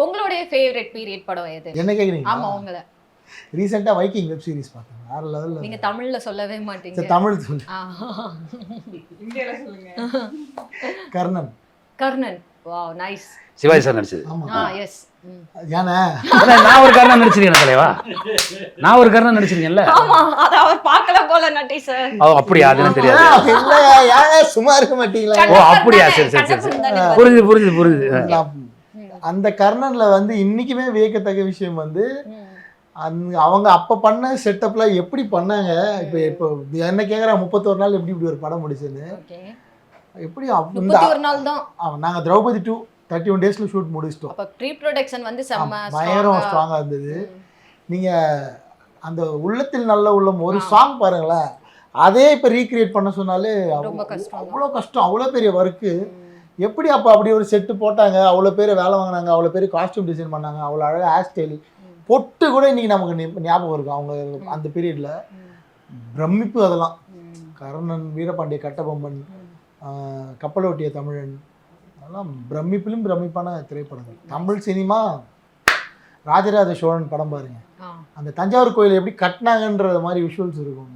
உங்களுடைய favourite period படம் எது? என்ன கேக்குறீங்க? ஆமா உங்கள. ரீசெண்டா வைக்கிங் வெப் சீரிஸ் பார்த்தேன். வேற லெவல்ல. நீங்க தமிழ்ல சொல்லவே மாட்டீங்க. சரி தமிழ் சொல்லு. இந்தியால சொல்லுங்க. Karnan. Karnan. Wow nice. Sivaji sir நடிச்சது. ஆமா. எஸ். ஏனா நான் ஒரு கர்ணன் நடிச்சிருக்கேன் தலைவா. நான் ஒரு கர்ணன் நடிச்சிருக்கேன்ல. ஆமா அத அவர் பார்க்கல போல நட்டி சார். அப்படியா? அதெல்லாம் தெரியாது. இல்ல யாரே சும்மா இருக்க மாட்டீங்களா? ஓ அப்படியா? சரி சரி சரி. புரியுது. அந்த கர்ணன்ல வந்து இன்னைக்குமே வியக்கத்தக்க விஷயம் வந்து அவங்க அப்ப பண்ண செட்டப்ல எப்படி பண்ணாங்க. இப்போ என்ன கேக்குறா 31 நாள் எப்படி இப்படி ஒரு படம் முடிச்சுன்னு. எப்படி 31 நாள் தான். நாங்க திரௌபதி 2 31 டேஸ்ல ஷூட் முடிச்சிட்டோம். அப்ப ப்ரீ ப்ரொடக்ஷன் வந்து செம்ம ஸ்ட்ராங்கா இருந்தது. நீங்க அந்த உள்ளத்தில் நல்ல உள்ளம் ஒரு சாங் பாருங்களேன், அதே இப்ப ரீக்ரியேட் பண்ண சொன்னாலே அவ்வளோ கஷ்டம், அவ்வளோ பெரிய ஒர்க்கு. எப்படி அப்போ அப்படி ஒரு செட்டு போட்டாங்க, அவ்வளோ பேர் வேலை வாங்கினாங்க, அவ்வளோ பேர் காஸ்டியூம் டிசைன் பண்ணாங்க, அவ்வளோ அழகாக ஹேர் ஸ்டைல் பொட்டு கூட இன்னைக்கு நமக்கு ஞாபகம் இருக்கும். அவங்க அந்த பீரியட்ல பிரமிப்பு. அதெல்லாம் கர்ணன், வீரபாண்டிய கட்டபொம்மன், கப்பலோட்டிய தமிழன், அதெல்லாம் பிரமிப்பிலும் பிரமிப்பான திரைப்படங்கள். தமிழ் சினிமா ராஜராஜ சோழன் படம் பாருங்க, அந்த தஞ்சாவூர் கோயில் எப்படி கட்டினாங்கன்ற மாதிரி விஷுவல்ஸ் இருக்கும்.